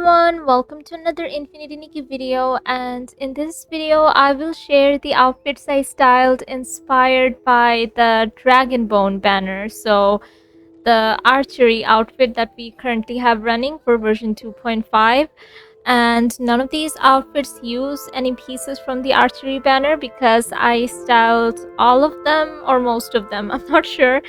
everyone, welcome to another Infinity Nikki video, and in this video I will share the outfits I styled inspired by the Dragon Bone banner. So the archery outfit that we currently have running for version 2.5, and none of these outfits use any pieces from the archery banner because I styled all of them or most of them, I'm not sure,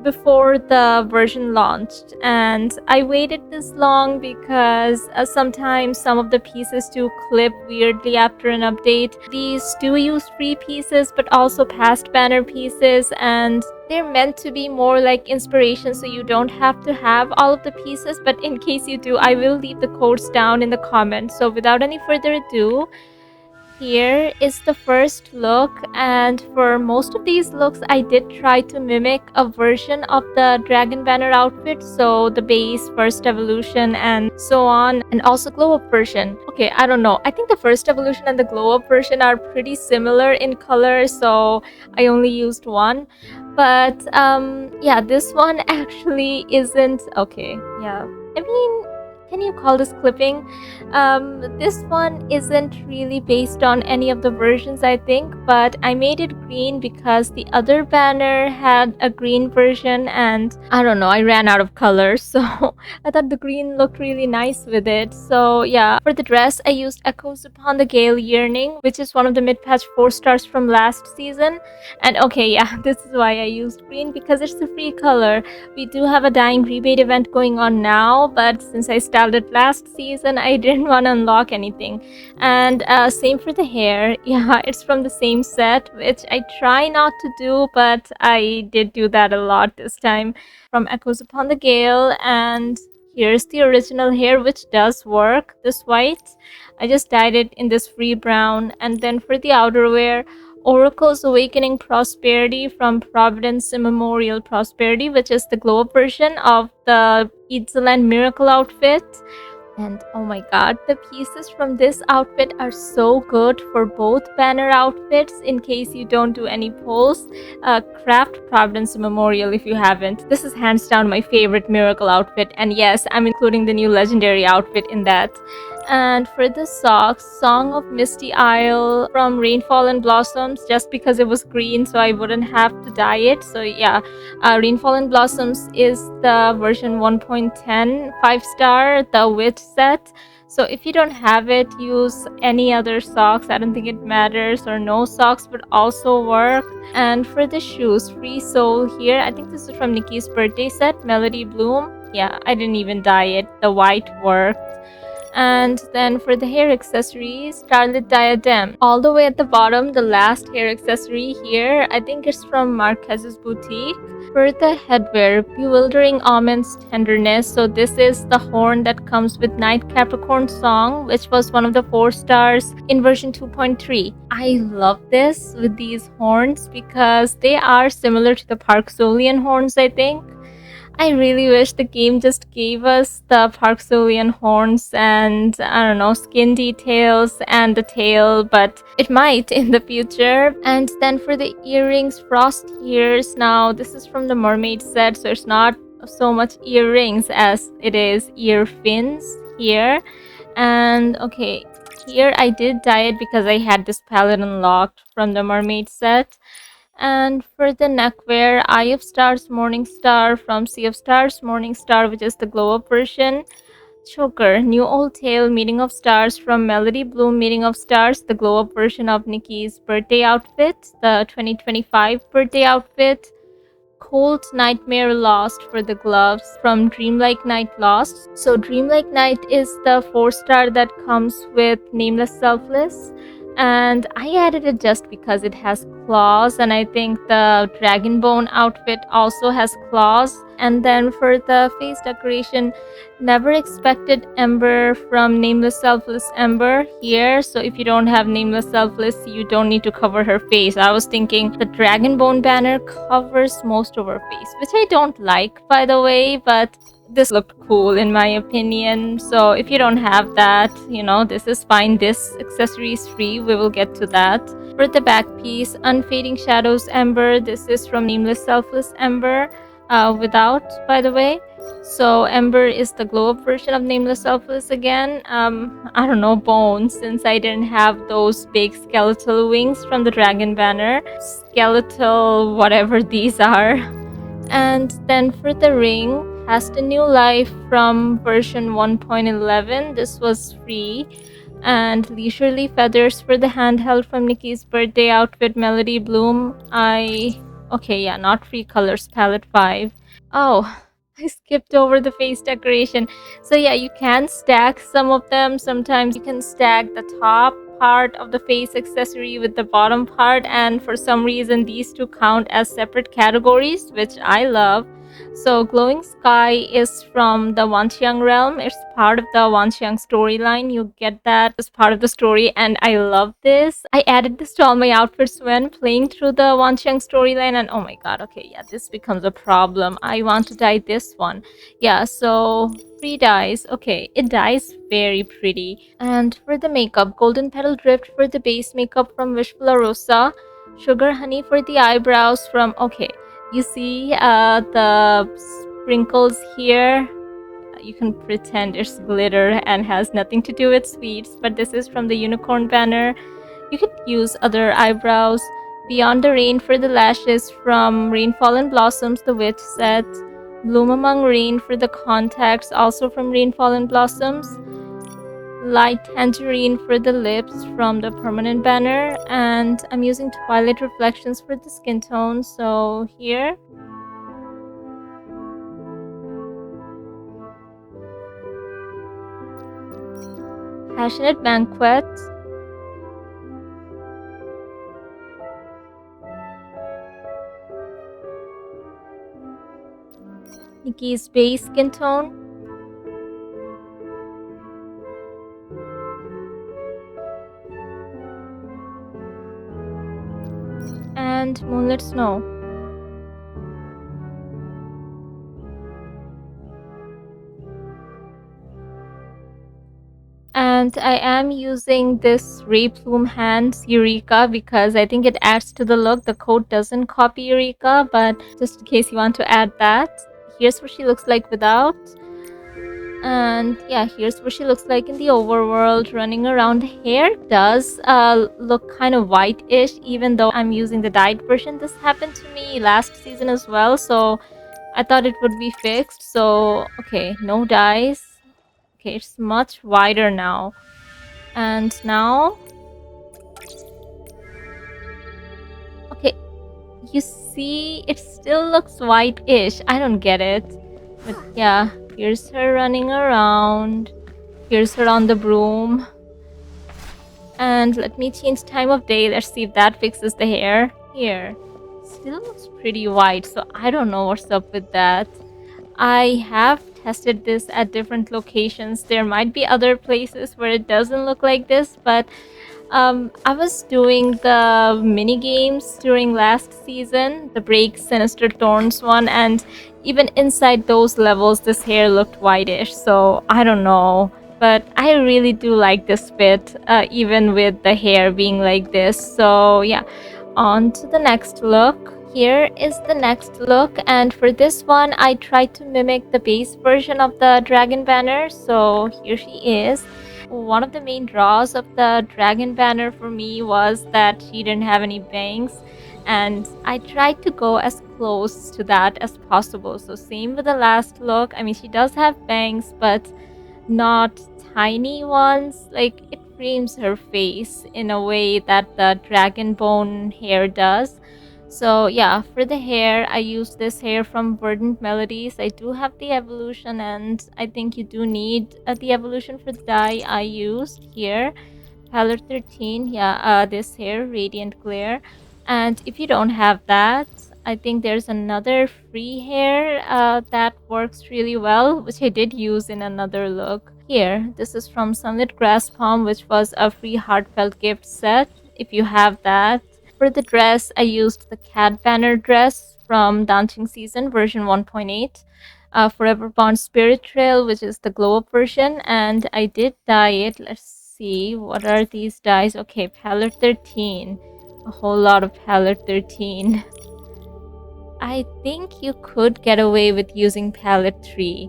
before the version launched. And I waited this long because sometimes some of the pieces do clip weirdly after an update. These do use free pieces but also past banner pieces, and they're meant to be more like inspiration, so you don't have to have all of the pieces, but in case you do, I will leave the codes down in the comments. So without any further ado, here is the first look, and for most of these looks I did try to mimic a version of the dragon banner outfit, so the base, first evolution, and so on, and also glow up version. Okay, I don't know, I think the first evolution and the glow up version are pretty similar in color, so I only used one. But yeah, this one actually isn't okay. Yeah, I mean, can you call this clipping? This one isn't really based on any of the versions, I think, but I made it green because the other banner had a green version, and I don't know, I ran out of colors, so I thought the green looked really nice with it. So yeah, for the dress I used Echoes Upon the Gale Yearning, which is one of the mid-patch 4 stars from last season. And okay, yeah, this is why I used green, because it's a free color. We do have a dying rebate event going on now, but since I styled it last season, I didn't want to unlock anything. And same for the hair. Yeah, it's from the same set, which I try not to do, but I did do that a lot this time, from Echoes Upon the Gale. And here's the original hair, which does work, this white. I just dyed it in this free brown. And then for the outerwear, Oracle's Awakening Prosperity from Providence Immemorial Prosperity, which is the glow up version of the Idzaland Miracle outfit. And oh my god, the pieces from this outfit are so good for both banner outfits. In case you don't do any polls, craft Providence Memorial if you haven't. This is hands down my favorite miracle outfit, and yes, I'm including the new legendary outfit in that. And for the socks, Song of Misty Isle from Rainfall and Blossoms, just because it was green so I wouldn't have to dye it. So yeah, Rainfall and Blossoms is the version 1.10 5-star, the witch set. So if you don't have it, use any other socks. I don't think it matters, or no socks would also work. And for the shoes, Free Soul here, I think this is from Nikki's birthday set, Melody Bloom. Yeah, I didn't even dye it, the white worked. And then for the hair accessories, Starlit Diadem. All the way at the bottom, the last hair accessory here, I think it's from Marquez's boutique. For the headwear, Bewildering Almonds Tenderness. So this is the horn that comes with Night Capricorn Song, which was one of the 4 stars in version 2.3. I love this with these horns because they are similar to the Park Solian horns, I think. I really wish the game just gave us the Park Solian horns and, I don't know, skin details and the tail, but it might in the future. And then for the earrings, Frost Ears. Now, this is from the mermaid set, so it's not so much earrings as it is ear fins here. And okay, here I did dye it because I had this palette unlocked from the mermaid set. And for the neckwear, Eye of Stars Morning Star from Sea of Stars Morning Star, which is the glow up version. Choker, New Old Tale Meeting of Stars from Melody Bloom Meeting of Stars, the glow up version of Nikki's birthday outfit, the 2025 birthday outfit. Cold Nightmare Lost for the gloves from Dreamlike Night Lost. So Dreamlike Night is the 4-star that comes with Nameless Selfless. And I added it just because it has claws, and I think the dragon bone outfit also has claws. And then for the face decoration, Never Expected Ember from Nameless Selfless Ember here. So if you don't have Nameless Selfless, you don't need to cover her face. I was thinking the dragon bone banner covers most of her face, which I don't like, by the way, but this looked cool in my opinion. So if you don't have that, you know, this is fine. This accessory is free. We will get to that. For the back piece, Unfading Shadows Ember. This is from Nameless Selfless Ember, without, by the way. So Ember is the glow-up version of Nameless Selfless again. I don't know, bones, since I didn't have those big skeletal wings from the Dragon Banner. Skeletal, whatever these are. And then for the ring, has the new life from version 1.11. This was free. And Leisurely Feathers for the handheld from Nikki's birthday outfit, Melody Bloom. Okay, yeah, not free colors, palette 5. Oh, I skipped over the face decoration. So yeah, you can stack some of them. Sometimes you can stack the top part of the face accessory with the bottom part, and for some reason these two count as separate categories, which I love. So Glowing Sky is from the Wanxiang realm. It's part of the Wanxiang storyline. You get that as part of the story, and I love this. I added this to all my outfits when playing through the Wanxiang storyline, and oh my god, okay, yeah, this becomes a problem. I want to dye this one. Yeah, so free dyes. Okay, it dyes very pretty. And for the makeup, Golden Petal Drift for the base makeup from Wishful Rosa. Sugar Honey for the eyebrows from... Okay, you see the sprinkles here? You can pretend it's glitter and has nothing to do with sweets, but this is from the Unicorn banner. You could use other eyebrows. Beyond the Rain for the lashes from Rainfall and Blossoms, the Witch set. Bloom Among Rain for the contacts, also from Rainfall and Blossoms. Light Tangerine for the lips from the Permanent banner. And I'm using Twilight Reflections for the skin tone. So here. Passionate Banquet. Nikki's base skin tone. And Moonlit Snow. And I am using this Ray Plume Hands Eureka because I think it adds to the look. The coat doesn't copy Eureka, but just in case you want to add that, here's what she looks like without. And yeah, here's what she looks like in the overworld running around. Hair does look kind of white-ish, even though I'm using the dyed version. This happened to me last season as well, so I thought it would be fixed. So okay, no dyes. Okay, it's much wider now. And now, okay, you see, it still looks white-ish. I don't get it. But yeah, here's her running around. Here's her on the broom. And let me change time of day. Let's see if that fixes the hair. Here. Still looks pretty white, so I don't know what's up with that. I have tested this at different locations. There might be other places where it doesn't look like this, but I was doing the mini games during last season, the Break Sinister Thorns one, and even inside those levels, this hair looked whitish. So I don't know, but I really do like this fit, even with the hair being like this. So yeah, on to the next look. Here is the next look, and for this one, I tried to mimic the base version of the Dragon Banner. So here she is. One of the main draws of the Dragon Banner for me was that she didn't have any bangs, and I tried to go as close to that as possible. So same with the last look. I mean, she does have bangs, but not tiny ones. Like, it frames her face in a way that the dragon bone hair does. So yeah, for the hair, I used this hair from Verdant Melodies. I do have the evolution, and I think you do need the evolution for the dye I used here. Palette 13, yeah, this hair, Radiant Glare. And if you don't have that, I think there's another free hair that works really well, which I did use in another look. Here, this is from Sunlit Grass Palm, which was a free heartfelt gift set, if you have that. For the dress, I used the Cat Banner dress from Dancing Season version 1.8. Forever Bond Spirit Trail, which is the glow up version, and I did dye it. Let's see, what are these dyes? Okay, palette 13. A whole lot of palette 13. I think you could get away with using palette 3.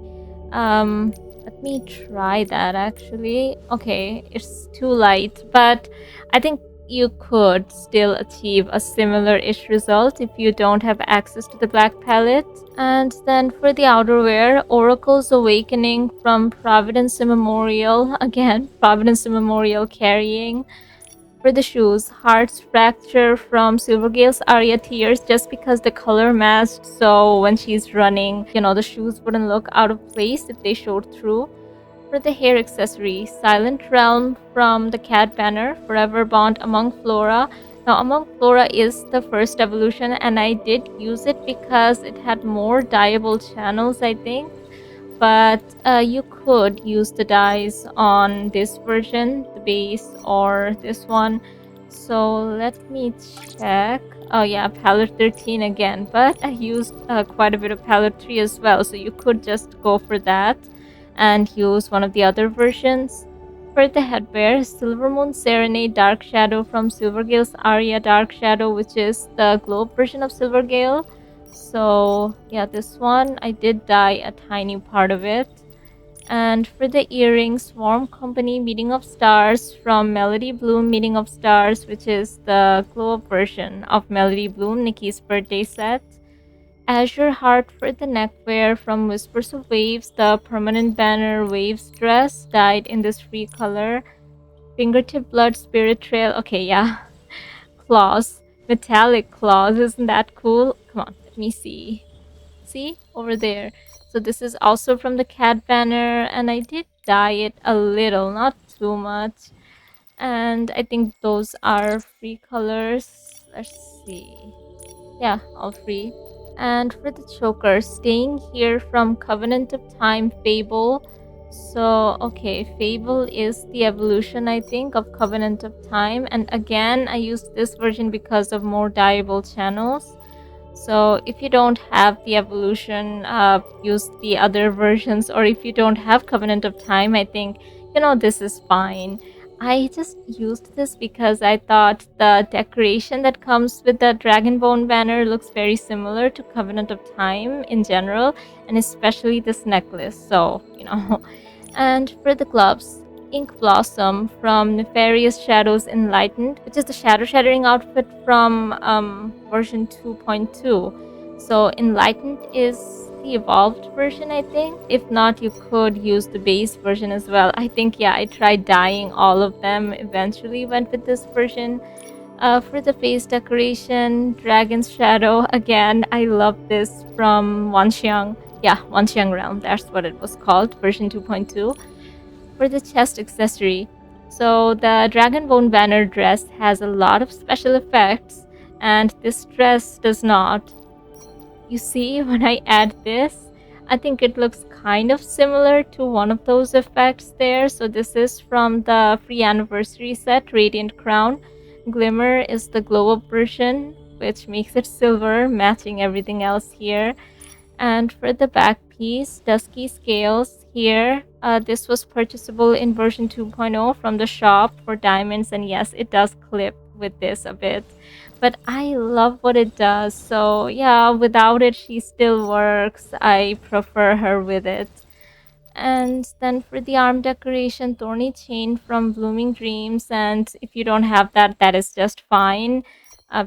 Let me try that actually. Okay, it's too light, but I think you could still achieve a similar-ish result if you don't have access to the black palette. And then for the outerwear, Oracle's Awakening from Providence Immemorial. Again, Providence Immemorial carrying. For the shoes, Heart's Fracture from Silvergale's Aria Tears, just because the color matched, so when she's running, the shoes wouldn't look out of place if they showed through. For the hair accessory, Silent Realm from the Cat banner, Forever Bond Among Flora. Now, Among Flora is the first evolution, and I did use it because it had more dyeable channels, I think. But you could use the dyes on this version, the base, or this one. So let me check. Oh yeah, palette 13 again, but I used quite a bit of palette 3 as well, so you could just go for that and use one of the other versions. For the headwear, Silver Moon Serenade Dark Shadow from Silvergale's Aria Dark Shadow, which is the globe version of Silvergale. So yeah, this one I did dye a tiny part of it. And for the earrings, Warm Company Meeting of Stars from Melody Bloom Meeting of Stars, which is the glow up version of Melody Bloom, Nikki's birthday set. Azure Heart for the neckwear from Whispers of Waves, the permanent banner Waves dress dyed in this free color. Fingertip Blood Spirit Trail. Okay, yeah. Claws. Metallic claws. Isn't that cool? Come on, let me see. See? Over there. So this is also from the cat banner, and I did dye it a little, not too much. And I think those are free colors. Let's see. Yeah, all free. And for the choker, Staying Here from Covenant of Time Fable. So, okay, Fable is the evolution, I think, of Covenant of Time. And again, I used this version because of more dyeable channels. So if you don't have the evolution, use the other versions. Or if you don't have Covenant of Time, I think, this is fine. I just used this because I thought the decoration that comes with the Dragonbone banner looks very similar to Covenant of Time in general, and especially this necklace. So, And for the gloves, Ink Blossom from Nefarious Shadows Enlightened, which is the shadow shattering outfit from version 2.2. So Enlightened is the evolved version, I think. If not, you could use the base version as well. I think, yeah, I tried dyeing all of them, eventually went with this version. For the face decoration, Dragon's Shadow. Again, I love this from Wanxiang. Yeah, Wanxiang Realm, that's what it was called, version 2.2. For the chest accessory, so the Dragonbone banner dress has a lot of special effects, and this dress does not. You see, when I add this, I think it looks kind of similar to one of those effects there. So this is from the free anniversary set, Radiant Crown. Glimmer is the glow up version, which makes it silver, matching everything else here. And for the back piece, Dusky Scales here. This was purchasable in version 2.0 from the shop for diamonds, and yes, it does clip with this a bit. But I love what it does, so yeah, without it, she still works. I prefer her with it. And then for the arm decoration, Thorny Chain from Blooming Dreams. And if you don't have that, that is just fine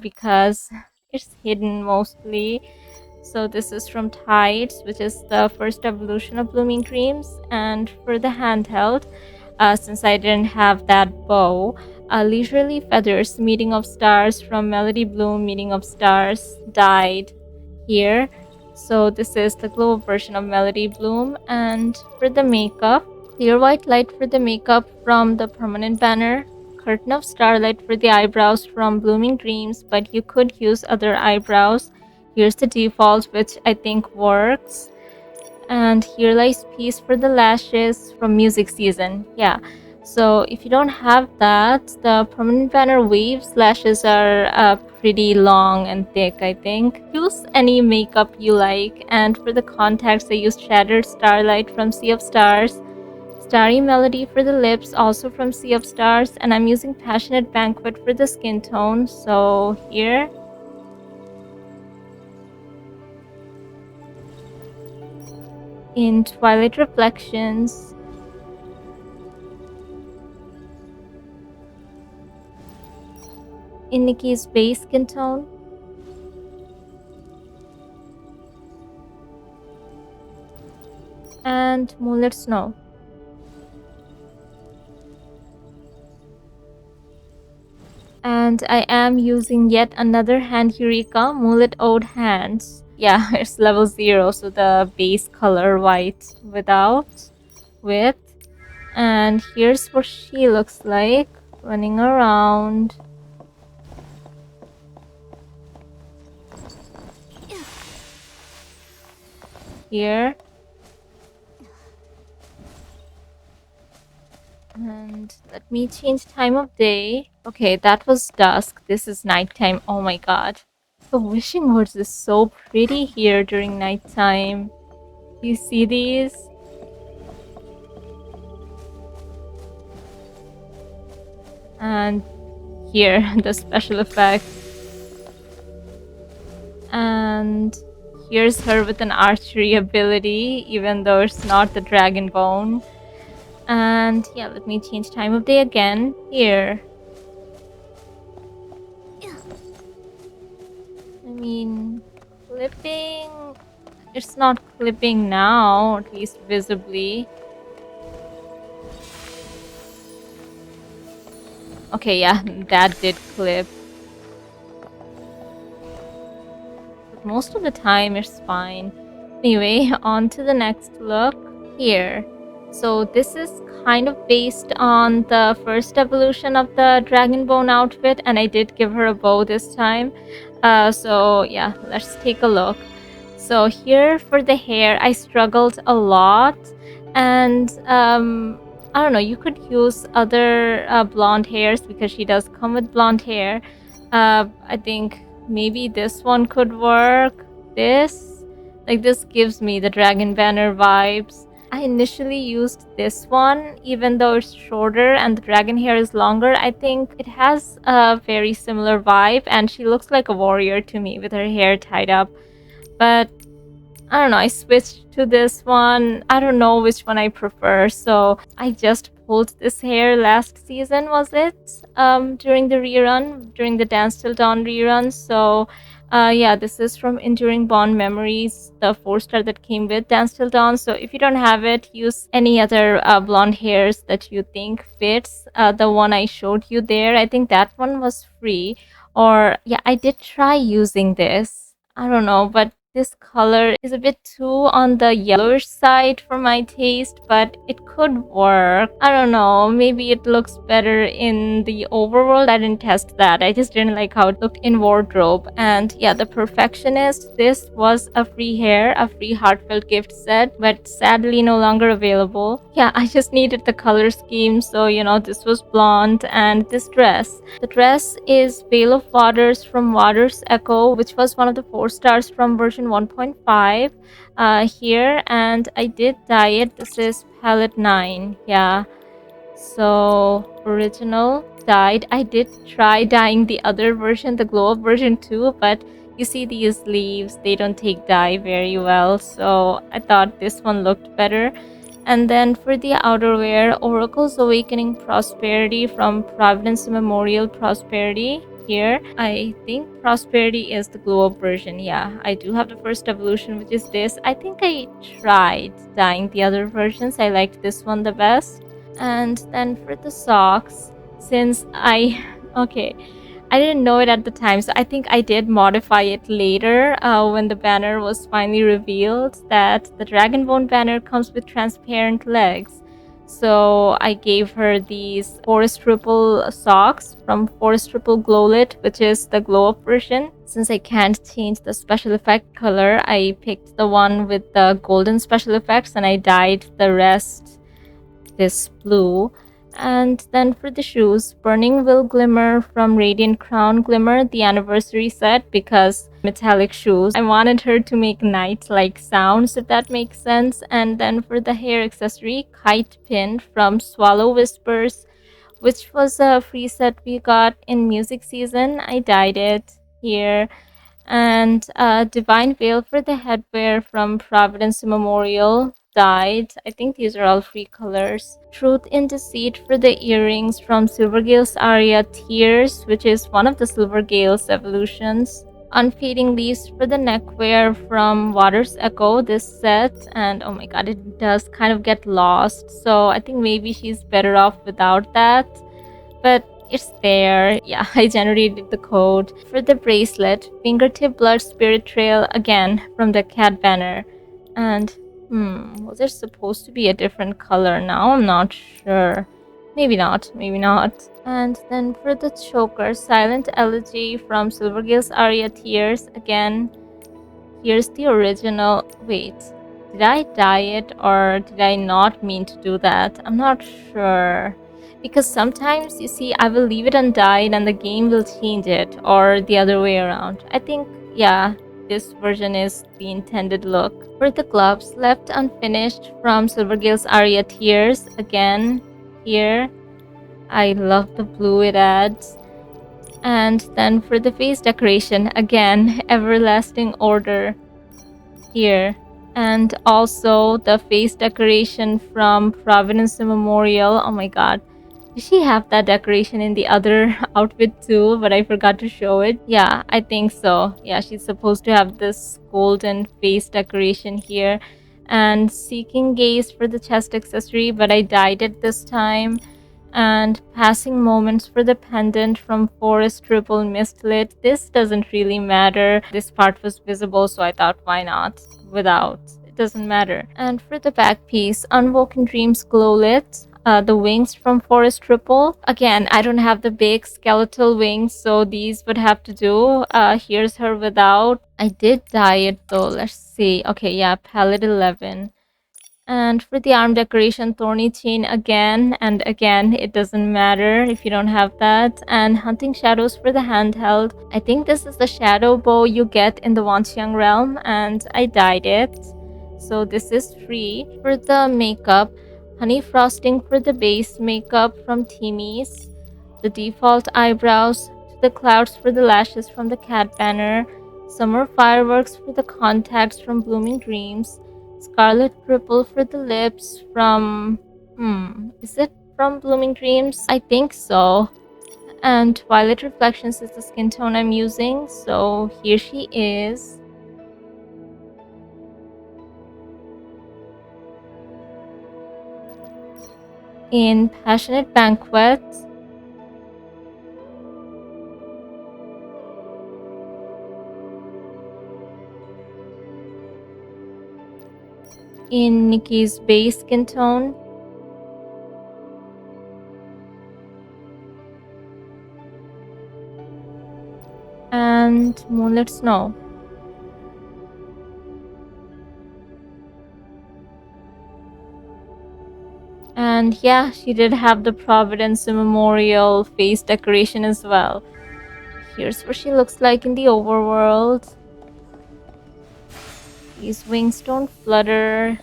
because it's hidden mostly. So this is from Tides, which is the first evolution of Blooming Dreams. And for the handheld, since I didn't have that bow, Leisurely Feathers, Meeting of Stars from Melody Bloom, Meeting of Stars, died here. So this is the glow version of Melody Bloom. And for the makeup, Clear White Light for the makeup from the permanent banner, Curtain of Starlight for the eyebrows from Blooming Dreams, but you could use other eyebrows. Here's the default, which I think works. And Here Lies Peace for the lashes from Music Season. Yeah. So if you don't have that, the permanent banner waves lashes are pretty long and thick, I think. Use any makeup you like. And for the contacts, I used Shattered Starlight from Sea of Stars. Starry Melody for the lips, also from Sea of Stars. And I'm using Passionate Banquet for the skin tone. So here. in Twilight Reflections, in Nikki's base skin tone, and Moonlit Snow. And I am using yet another hand Eureka, Moonlit Ode Hands. Yeah, it's level 0, so the base color white without, with. And here's what she looks like, running around. Here. And let me change time of day. Okay, that was dusk. This is nighttime. Oh my god. The wishing woods is so pretty here during nighttime. Do you see these? And here, the special effect. And here's her with an archery ability, even though it's not the dragon bone. And yeah, let me change time of day again. Here. I mean, clipping. It's not clipping now, at least visibly. Okay, yeah, that did clip. But most of the time, it's fine. Anyway, on to the next look. Here. So this is kind of based on the first evolution of the dragon bone outfit, and I did give her a bow this time. So yeah, let's take a look. So here for the hair, I struggled a lot, and I don't know, you could use other blonde hairs because she does come with blonde hair. I think maybe this one could work. This gives me the dragon banner vibes. I initially used this one, even though it's shorter and the dragon hair is longer. I think it has a very similar vibe, and she looks like a warrior to me with her hair tied up. But I don't know, I switched to this one. I don't know which one I prefer, so I just pulled this hair last season, was it? During the rerun, during the Dance Till Dawn rerun. So yeah, this is from Enduring Bond Memories, the 4-star that came with Dance Till Dawn. So if you don't have it, use any other blonde hairs that you think fits. The one I showed you there, I think that one was free. Or yeah, I did try using this. I don't know, but this color is a bit too on the yellowish side for my taste, but it could work. I don't know, maybe it looks better in the overworld. I didn't test that. I just didn't like how it looked in wardrobe. And yeah, the Perfectionist, this was a free hair, a free heartfelt gift set, but sadly no longer available. Yeah, I just needed the color scheme, so you know, this was blonde. And this dress, the dress is Veil of Waters from Waters Echo, which was one of the 4-stars from version 1.5 here, and I did dye it. This is palette 9. Yeah, so original dyed. I did try dyeing the other version, the glow up version too, but you see these leaves, they don't take dye very well, so I thought this one looked better. And then for the outerwear, Oracle's Awakening Prosperity from Providence Memorial Prosperity. Here, I think Prosperity is the glow up version. Yeah, I do have the first evolution, which is this. I think I tried dyeing the other versions. I liked this one the best. And then for the socks, since okay, I didn't know it at the time, so I think I did modify it later when the banner was finally revealed that the Dragonbone banner comes with transparent legs. So I gave her these Forest Ripple socks from Forest Ripple Glowlit, which is the glow up version. Since I can't change the special effect color, I picked the one with the golden special effects and I dyed the rest this blue. And then for the shoes, Burning Will Glimmer from Radiant Crown Glimmer, the anniversary set, because metallic shoes. I wanted her to make night-like sounds, if that makes sense. And then for the hair accessory, Kite Pin from Swallow Whispers, which was a free set we got in music season. I dyed it here. And Divine Veil for the headwear from Providence Memorial. dyed. I think these are all free colors. Truth in Deceit for the earrings from Silvergale's aria Tears, which is one of the Silvergale's evolutions. Unfading Leaves for the neckwear from Water's Echo, this set, and oh my god, it does kind of get lost, so I think maybe she's better off without that, but it's there. Yeah, I generated the code. For the bracelet, Fingertip Blood Spirit Trail, again from the cat banner, and was there supposed to be a different color? Now I'm not sure. Maybe not, maybe not. And then for the choker, Silent Elegy from Silvergale's aria Tears. Again, here's the original. Wait, did I dye it or did I not mean to do that? I'm not sure. Because sometimes, you see, I will leave it undyed and the game will change it, or the other way around. I think, yeah, this version is the intended look. For the gloves, left unfinished from Silvergale's aria Tears. Again, here. I love the blue it adds. And then for the face decoration, again, Everlasting Order here. And also the face decoration from Providence Memorial. Oh my god. Did she have that decoration in the other outfit too? But I forgot to show it. Yeah, I think so. Yeah, she's supposed to have this golden face decoration here. And Seeking Gaze for the chest accessory, but I dyed it this time. And Passing Moments for the pendant from Forest Triple Mistlit. This doesn't really matter. This part was visible, so I thought, why not? Without. It doesn't matter. And for the back piece, Unwoken Dreams Glowlit. The wings from Forest Triple. Again, I don't have the big skeletal wings, so these would have to do. Here's her without. I did dye it though. Let's see. Okay, yeah, palette 11. And for the arm decoration, Thorny Chain again and again. It doesn't matter if you don't have that. And Hunting Shadows for the handheld. I think this is the shadow bow you get in the Wanxiang realm, and I dyed it. So this is free. For the makeup, Honey Frosting for the base makeup from Timmy's. The default eyebrows, To the Clouds for the lashes from the cat banner. Summer Fireworks for the contacts from Blooming Dreams. Scarlet Purple for the lips from... is it from Blooming Dreams? I think so. And Violet Reflections is the skin tone I'm using, so here she is. In Passionate Banquet. In Nikki's base skin tone. And Moonlit Snow. And yeah, she did have the Providence Memorial face decoration as well. Here's what she looks like in the overworld. These wings don't flutter.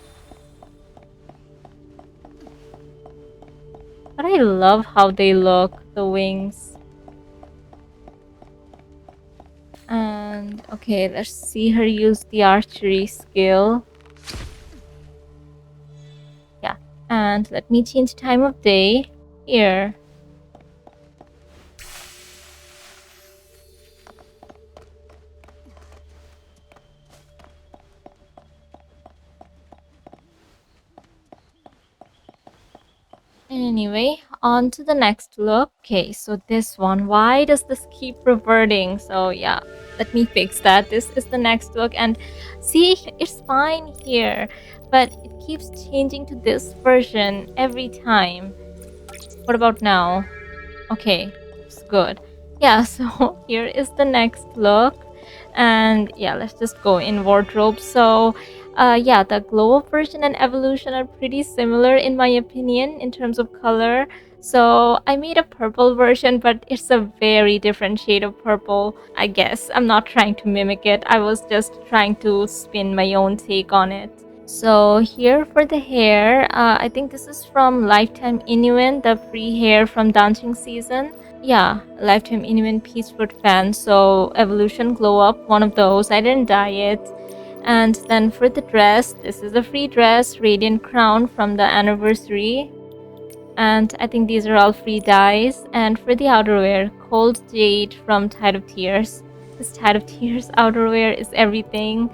But I love how they look, the wings. And okay, let's see her use the archery skill. Yeah, and let me change time of day here. Anyway, on to the next look. Okay, so this one, why does this keep reverting? So yeah, let me fix that. This is the next look, and see, it's fine here, but it keeps changing to this version every time. What about now? Okay, it's good. Yeah, so here is the next look, and yeah, let's just go in wardrobe. So yeah, the glow up version and evolution are pretty similar in my opinion in terms of color. So I made a purple version, but it's a very different shade of purple. I guess I'm not trying to mimic it. I was just trying to spin my own take on it. So here for the hair, I think this is from Lifetime Inuin, the free hair from Dancing Season. Yeah, Lifetime Inuin Peachwood fan. So Evolution Glow Up, one of those. I didn't dye it. And then for the dress, this is a free dress, Radiant Crown from the anniversary. And I think these are all free dyes. And for the outerwear, Cold Jade from Tide of Tears. This Tide of Tears outerwear is everything.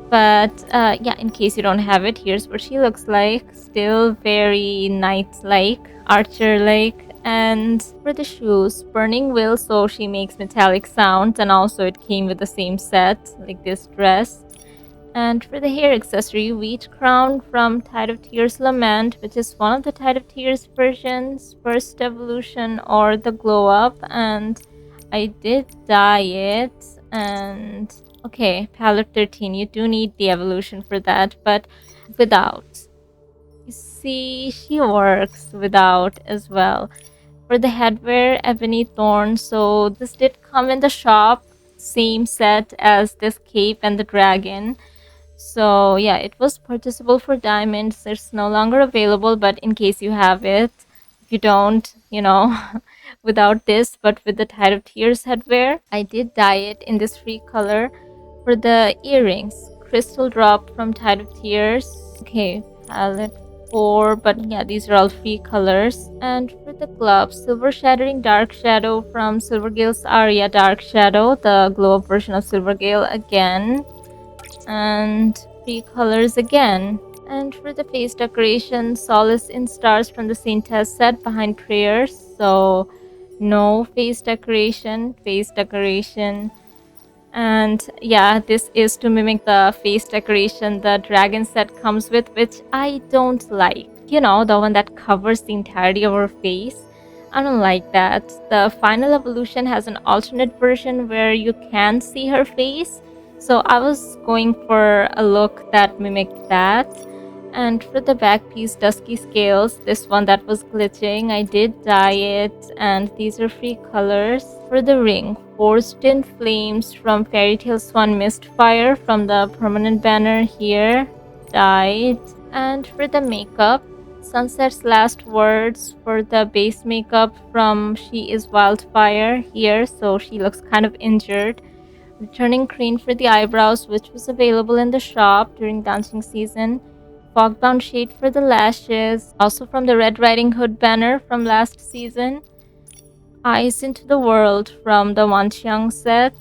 But yeah, in case you don't have it, here's what she looks like. Still very knight-like, archer-like. And for the shoes, Burning Will, so she makes metallic sounds, and also it came with the same set, like this dress. And for the hair accessory, Wheat Crown from Tide of Tears Lament, which is one of the Tide of Tears versions, First Evolution or the Glow Up. And I did dye it. And okay, Palette 13, you do need the evolution for that, but without. You see, she works without as well. For the headwear, Ebony Thorn. So this did come in the shop, same set as this cape and the dragon. So yeah, it was purchasable for diamonds. It's no longer available, but in case you have it, if you don't, you know, without this, but with the Tide of Tears headwear, I did dye it in this free color. For the earrings, Crystal Drop from Tide of Tears. Okay, palette 4, but yeah, these are all free colors. And for the gloves, Silver Shattering Dark Shadow from Silvergale's Aria Dark Shadow, the glow up version of Silvergale again. And free colors again. And for the face decoration, Solace in Stars from the Saintess set, Behind Prayers. So no face decoration, face decoration. And yeah, this is to mimic the face decoration the dragon set comes with, which I don't like. You know, the one that covers the entirety of her face. I don't like that. The final evolution has an alternate version where you can see her face. So I was going for a look that mimicked that. And for the back piece, Dusky Scales, this one that was glitching, I did dye it, and these are free colors. For the ring, Forged in Flames from Fairy Tale Swan Mistfire from the permanent banner here, dyed. And for the makeup, Sunset's Last Words for the base makeup from She Is Wildfire here, so she looks kind of injured. Returning Crane for the eyebrows, which was available in the shop during dancing season. Fogbound Shade for the lashes, also from the Red Riding Hood banner from last season. Eyes into the World from the Wanxiang set.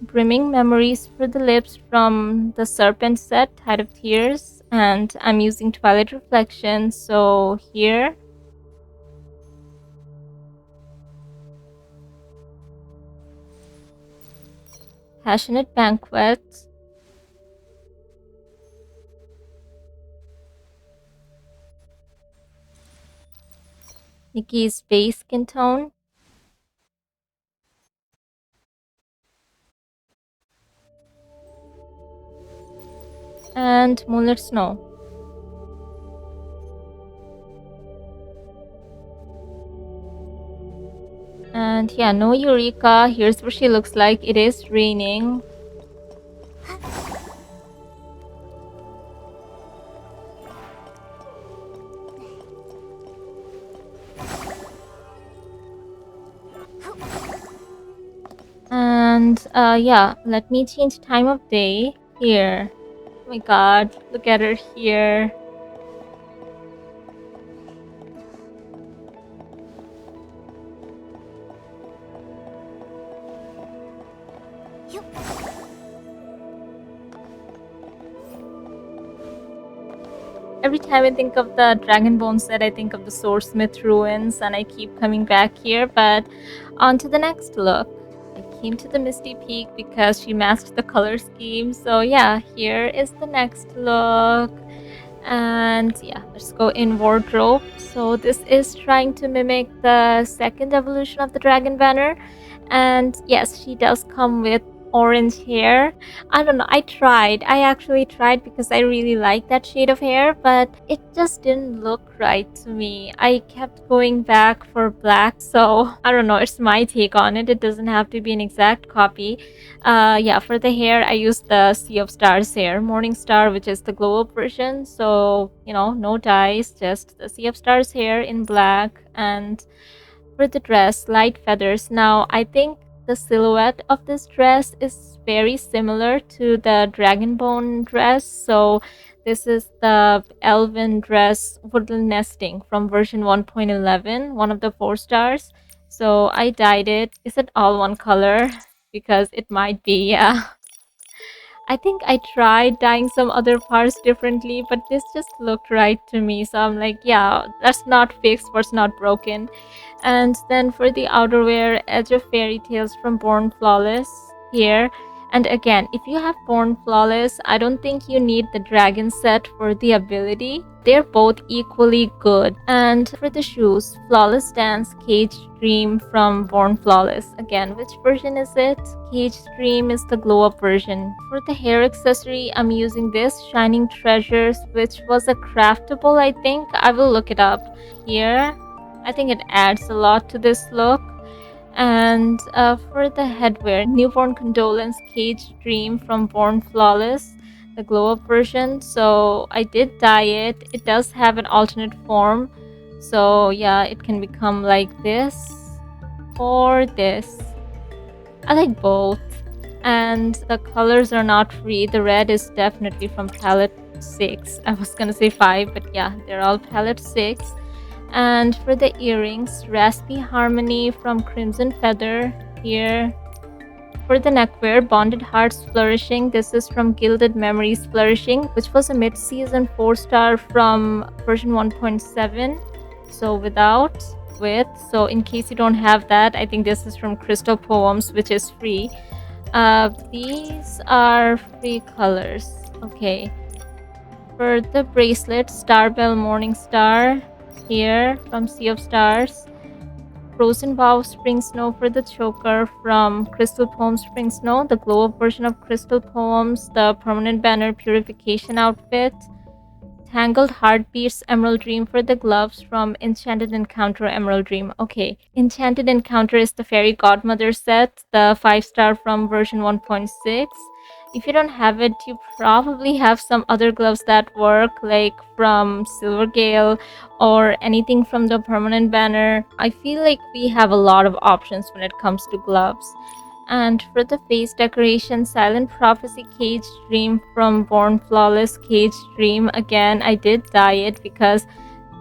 Brimming Memories for the lips from the Serpent set, Tide of Tears. And I'm using Twilight Reflection, so here. Passionate Banquet. Nikki's base skin tone. And Moonlit Snow. And yeah, no Eureka. Here's what she looks like. It is raining. And yeah, let me change time of day here. Oh my god, look at her here. Every time I think of the Dragonbone set, I think of the Swordsmith ruins, and I keep coming back here. But on to the next look. I came to the Misty Peak because she matched the color scheme. So yeah, here is the next look. And yeah, let's go in wardrobe. So this is trying to mimic the second evolution of the dragon banner. And yes, she does come with orange hair. I don't know, I actually tried because I really like that shade of hair, but it just didn't look right to me. I kept going back for black, so I don't know, it's my take on it. It doesn't have to be an exact copy. Yeah, for the hair, I used the Sea of Stars hair, Morning Star, which is the glow up version. So, you know, no dyes, just the Sea of Stars hair in black. And for the dress, light feathers. Now, I think the silhouette of this dress is very similar to the Dragonbone dress. So this is the Elven dress Woodland Nesting from version 1.11, one of the 4 stars. So I dyed it. Is it all one color? Because it might be, yeah. I think I tried dyeing some other parts differently, but this just looked right to me. So I'm like, yeah, that's not fixed, what's not broken. And then for the outerwear, Edge of Fairy Tales from Born Flawless here. And again, if you have Born Flawless, I don't think you need the dragon set for the ability. They're both equally good. And for the shoes, Flawless Dance Cage Dream from Born Flawless. Again, which version is it? Cage Dream is the glow up version. For the hair accessory, I'm using this Shining Treasures, which was a craftable, I think. I will look it up here. I think it adds a lot to this look. And for the headwear, Newborn Condolence Cage Dream from Born Flawless, the glow up version. So I did dye it. It does have an alternate form. So yeah, it can become like this or this. I like both. And the colors are not free. The red is definitely from palette 6. I was gonna say 5, but yeah, they're all palette 6. And for the earrings, Raspy Harmony from Crimson Feather here. For the neckwear, Bonded Hearts Flourishing. This is from Gilded Memories Flourishing, which was a mid-season 4-star from version 1.7. So without, with. So in case you don't have that, I think this is from Crystal Poems, which is free. These are free colors. Okay. For the bracelet, Starbell Morning Star here from Sea of Stars. Frozen Bow Spring Snow for the choker from Crystal Poems Spring Snow, the glow up version of Crystal Poems, the permanent banner purification outfit. Tangled Heartbeats Emerald Dream for the gloves from Enchanted Encounter Emerald Dream. Okay, Enchanted Encounter is the fairy godmother set, the 5-star from version 1.6. If you don't have it, you probably have some other gloves that work, like from Silver Gale or anything from the permanent banner. I feel like we have a lot of options when it comes to gloves. And for the face decoration, Silent Prophecy Cage Dream from Born Flawless Cage Dream. Again, I did dye it because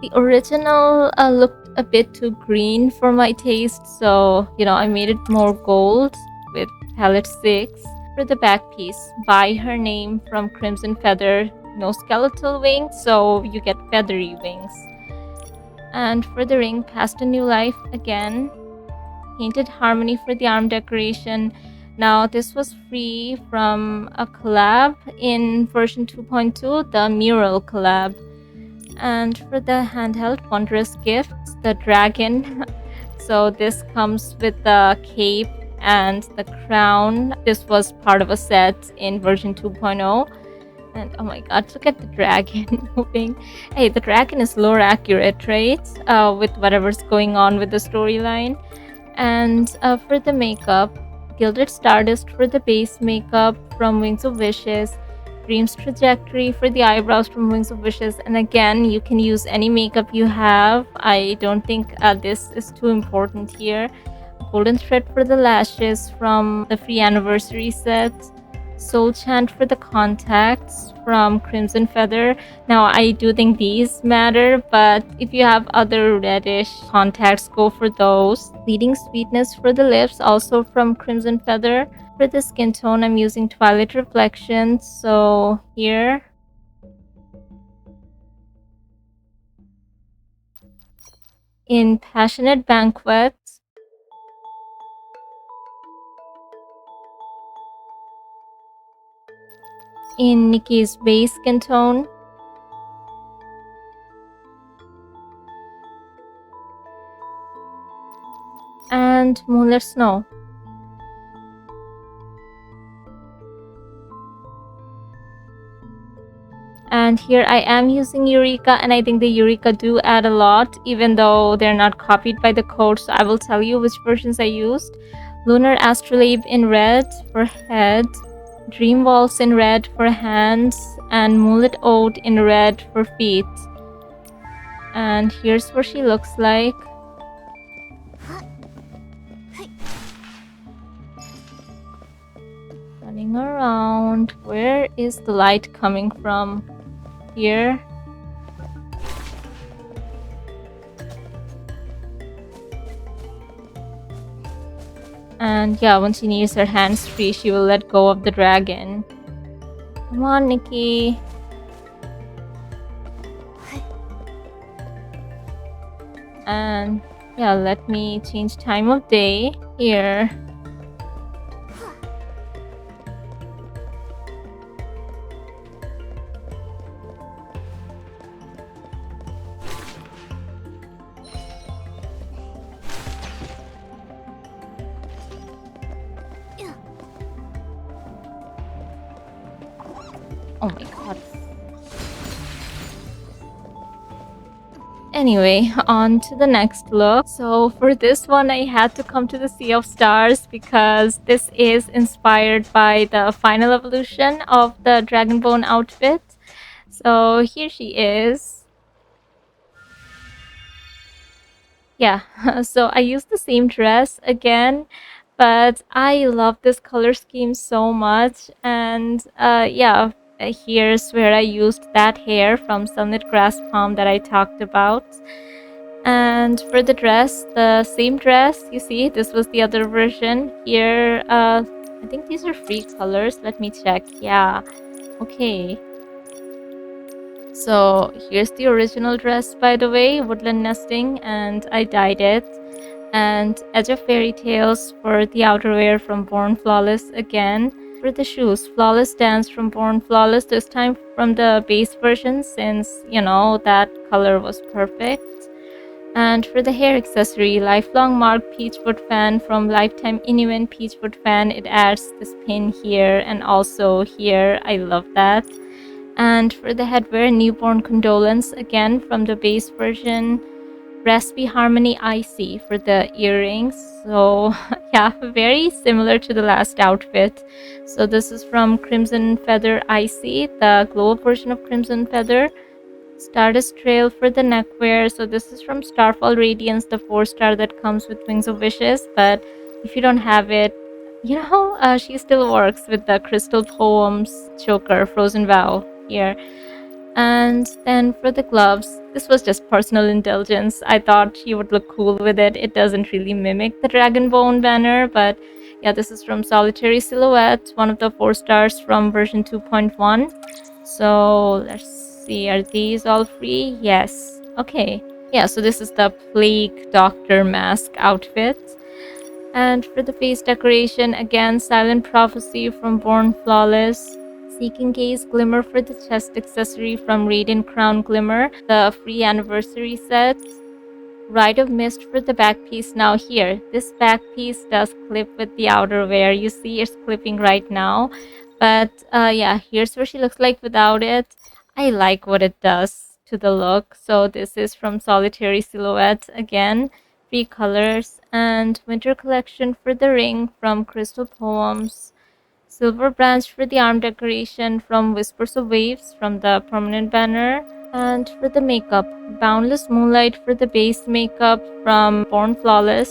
the original looked a bit too green for my taste. So, I made it more gold with palette 6. For the back piece, By Her Name from Crimson Feather. No skeletal wings, so you get feathery wings. And for the ring, Past a New Life again. Painted Harmony for the arm decoration. Now this was free from a collab in version 2.2, the mural collab. And for the handheld Wondrous Gifts, the dragon. So this comes with the cape and the crown. This was part of a set in version 2.0. And oh my god, look at the dragon moving. Hey, the dragon is lore accurate, right? With whatever's going on with the storyline. And for the makeup, Gilded Stardust for the base makeup from Wings of Wishes, Dream's Trajectory for the eyebrows from Wings of Wishes. And again, you can use any makeup you have. I don't think this is too important here. Golden Thread for the lashes from the free anniversary set. Soul Chant for the contacts from Crimson Feather. Now I do think these matter, but if you have other reddish contacts, go for those. Leading Sweetness for the lips, also from Crimson Feather. For the skin tone, I'm using Twilight Reflections. So here. In Passionate Banquet. In Nikki's base skin tone. And Moonlit Snow. And here I am using Eureka, and I think the Eureka do add a lot, even though they're not copied by the code. So I will tell you which versions I used. Lunar Astrolabe in red for head, Dream Waltz in red for hands, and Moonlit Ode in red for feet. And here's what she looks like. Looking around, where is the light coming from? Here. And yeah, when she needs her hands free, she will let go of the dragon. Come on, Nikki. And yeah, let me change time of day here. Oh my god. Anyway, on to the next look. So for this one, I had to come to the Sea of Stars because this is inspired by the final evolution of the Dragonbone outfit. So here she is. Yeah, so I used the same dress again, but I love this color scheme so much. And yeah, here's where I used that hair from Sunlit Grass Palm that I talked about. And for the dress, the same dress, you see, this was the other version. Here, I think these are free colors. Let me check. Yeah, okay. So here's the original dress, by the way, Woodland Nesting, and I dyed it. And Edge of Fairy Tales for the outerwear from Born Flawless again. For the shoes, Flawless Dance from Born Flawless, this time from the base version since, you know, that color was perfect. And for the hair accessory, Lifelong Mark Peachwood Fan from Lifetime Inuit Peachwood Fan. It adds this pin here and also here. I love that. And for the headwear, Newborn Condolence, again from the base version. Raspy Harmony Icy for the earrings. So yeah, very similar to the last outfit. So this is from Crimson Feather Icy, the glow up version of Crimson Feather. Stardust Trail for the neckwear. So this is from Starfall Radiance, the 4-star that comes with Wings of Wishes. But if you don't have it, you know, she still works with the Crystal Poems choker, Frozen Vow here. And then for the gloves, this was just personal indulgence. I thought she would look cool with it. It doesn't really mimic the Dragonbone banner, but yeah, this is from Solitary Silhouette, one of the 4-stars from version 2.1. So let's see, are these all free? Yes. Okay. Yeah, so this is the Plague Doctor mask outfit. And for the face decoration, again, Silent Prophecy from Born Flawless. Seeking Gaze Glimmer for the chest accessory from Radiant Crown Glimmer, the free anniversary set. Rite of Mist for the back piece. Now here, this back piece does clip with the outerwear. You see it's clipping right now. But yeah, here's what she looks like without it. I like what it does to the look. So this is from Solitary Silhouette again. Free colors. And Winter Collection for the ring from Crystal Poems. Silver branch for the arm decoration from Whispers of Waves from the permanent banner. And for the makeup, Boundless Moonlight for the base makeup from Born Flawless.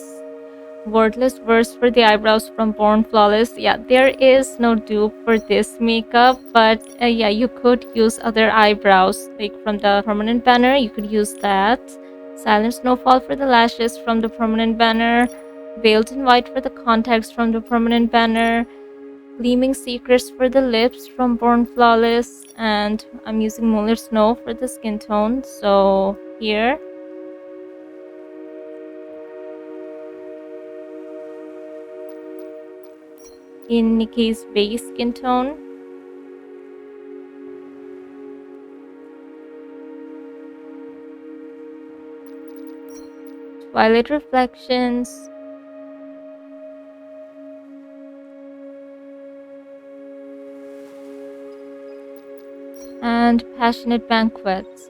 Wordless Verse for the eyebrows from Born Flawless. Yeah, there is no dupe for this makeup, but yeah, you could use other eyebrows like from the permanent banner. You could use that. Silent Snowfall for the lashes from the permanent banner. Veiled in White for the contacts from the permanent banner. Gleaming Secrets for the lips from Born Flawless, and I'm using Moonlit Snow for the skin tone. So here. In Nikki's base skin tone. Twilight Reflections. And Passionate Banquets.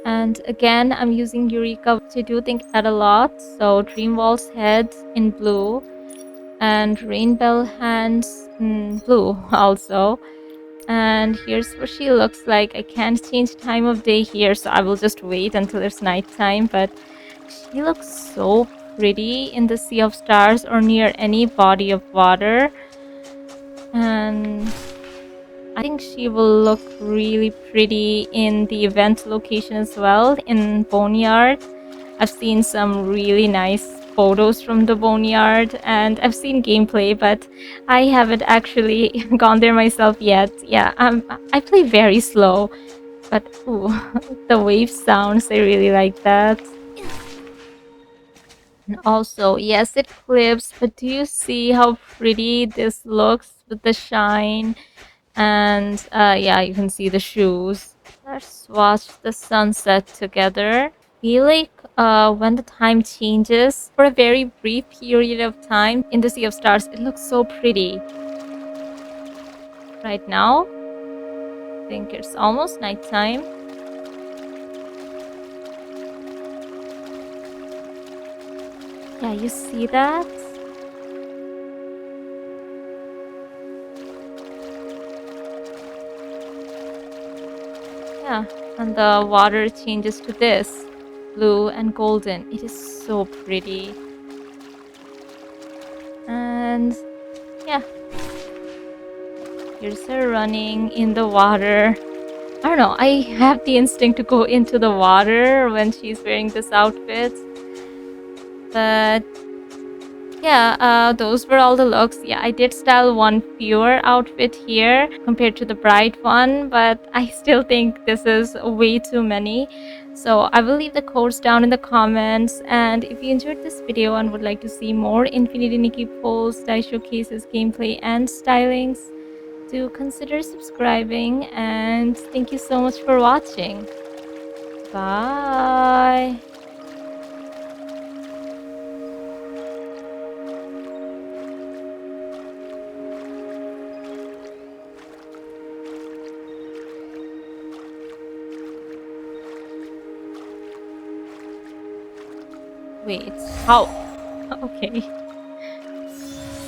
And again, I'm using Eureka, which I do think add a lot. So Dreamwall's head in blue and Rainbell hands in blue also. And here's what she looks like. I can't change time of day here, so I will just wait until it's nighttime. But she looks so pretty in the sea of stars or near any body of water. And I think she will look really pretty in the event location as well, in Boneyard. I've seen some really nice photos from the Boneyard, and I've seen gameplay, but I haven't actually gone there myself yet. Yeah, I play very slow, but ooh, the wave sounds, I really like that. And also, yes, it clips, but do you see how pretty this looks with the shine? And yeah, you can see the shoes. Let's watch the sunset together. Feel like when the time changes for a very brief period of time in the Sea of Stars, it looks so pretty. Right now, I think it's almost nighttime. Yeah, you see that? Yeah, and the water changes to this blue and golden. It is so pretty. And yeah, here's her running in the water. I don't know, I have the instinct to go into the water when she's wearing this outfit. But yeah, those were all the looks. Yeah, I did style one fewer outfit here compared to the bright one, but I still think this is way too many. So I will leave the codes down in the comments. And if you enjoyed this video and would like to see more Infinity Nikki polls, style showcases, gameplay, and stylings, do consider subscribing. And thank you so much for watching. Bye. Wait, how? Okay.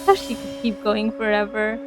How she could keep going forever.